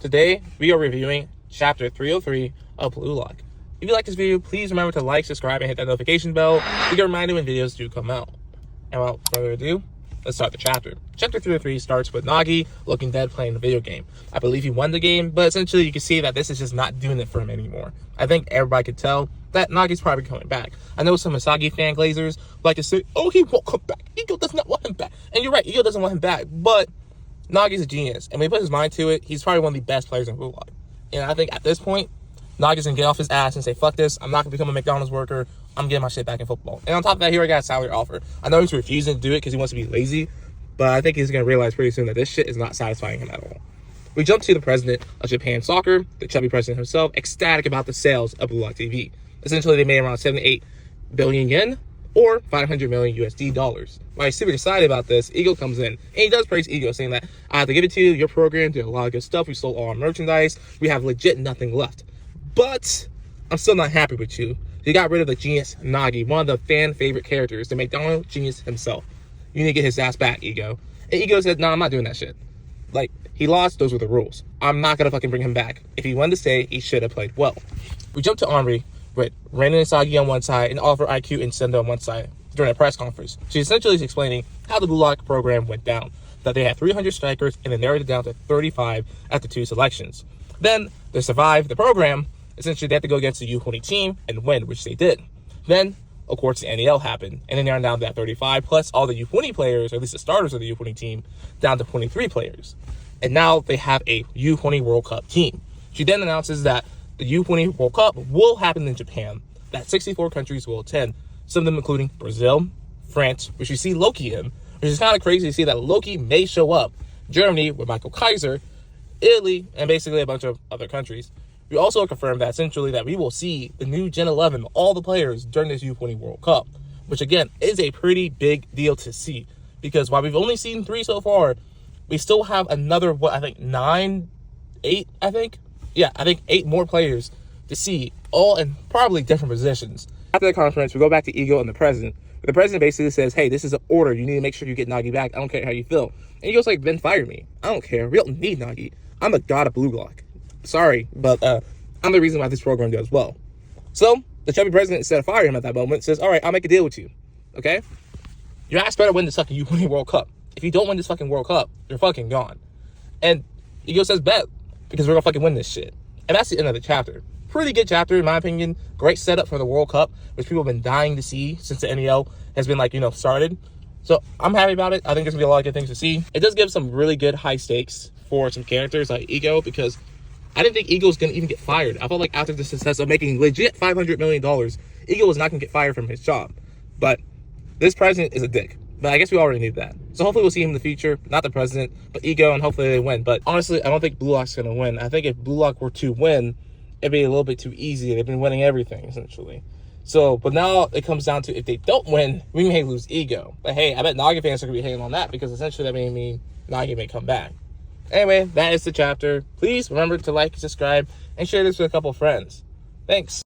Today, we are reviewing Chapter 303 of Blue Lock. If you like this video, please remember to like, subscribe, and hit that notification bell to get reminded when videos do come out. And without further ado, let's start the chapter. Chapter 303 starts with Nagi looking dead playing the video game. I believe he won the game, but essentially you can see that this is just not doing it for him anymore. I think everybody could tell that Nagi's probably coming back. I know some Misagi fan glazers like to say, oh, he won't come back. Ego does not want him back. And you're right, Ego doesn't want him back, but Nagi's a genius, and when he put his mind to it, he's probably one of the best players in Blue Lock. And I think at this point, Nagi's gonna get off his ass and say, fuck this, I'm not gonna become a McDonald's worker, I'm getting my shit back in football. And on top of that, he already got a salary offer. I know he's refusing to do it because he wants to be lazy, but I think he's gonna realize pretty soon that this shit is not satisfying him at all. We jump to the president of Japan Soccer, the chubby president himself, ecstatic about the sales of Blue Lock TV. Essentially, they made around 78 billion yen, or 500 million USD dollars. While he's super excited about this, Ego comes in, and he does praise Ego, saying that I have to give it to you, your program did a lot of good stuff, we sold all our merchandise, we have legit nothing left. But I'm still not happy with you. You got rid of the genius Nagi, one of the fan favorite characters, the McDonald's genius himself. You need to get his ass back, Ego. And Ego said, no, I'm not doing that shit. Like, he lost, those were the rules. I'm not gonna fucking bring him back. If he wanted to stay, he should have played well. We jump to Henri with Reina and Sagi on one side and Oliver, IQ, and Sendo on one side during a press conference. She essentially is explaining how the Blue Lock program went down, that they had 300 strikers and they narrowed it down to 35 after 2 selections. Then, to survive the program, essentially they had to go against the U20 team and win, which they did. Then, of course, the NEL happened, and they narrowed down to that 35, plus all the U20 players, or at least the starters of the U20 team, down to 23 players. And now they have a U20 World Cup team. She then announces that the U20 World Cup will happen in Japan, that 64 countries will attend, some of them including Brazil, France, which you see Loki in, which is kind of crazy to see that Loki may show up, Germany with Michael Kaiser, Italy, and basically a bunch of other countries. We also confirmed that essentially that we will see the new Gen 11, all the players during this U20 World Cup, which again is a pretty big deal to see, because while we've only seen 3 so far, we still have another, what, I think 8 more players to see, all in probably different positions. After the conference, we go back to Ego and the president. The president basically says, hey, this is an order. You need to make sure you get Nagi back. I don't care how you feel. And Ego's like, then fire me. I don't care. We don't need Nagi. I'm the god of Blue Lock. Sorry, but I'm the reason why this program does well. So, the chubby president, instead of firing him at that moment, says, all right, I'll make a deal with you. Okay? Your ass better win this fucking U20 World Cup. If you don't win this fucking World Cup, you're fucking gone. And Ego says, bet, because we're gonna fucking win this shit. And that's the end of the chapter. Pretty good chapter, in my opinion. Great setup for the World Cup, which people have been dying to see since the NEL has been, like, started. So I'm happy about it. I think there's gonna be a lot of good things to see. It does give some really good high stakes for some characters like Ego, because I didn't think Ego's gonna even get fired. I felt like after the success of making legit $500 million, Ego was not gonna get fired from his job. But this president is a dick. But I guess we already knew that. So hopefully we'll see him in the future. Not the president, but Ego, and hopefully they win. But honestly, I don't think Blue Lock's going to win. I think if Blue Lock were to win, it'd be a little bit too easy. They've been winning everything, essentially. So, but now it comes down to, if they don't win, we may lose Ego. But hey, I bet Nagi fans are going to be hating on that, because essentially that may mean Nagi may come back. Anyway, that is the chapter. Please remember to like, subscribe, and share this with a couple friends. Thanks.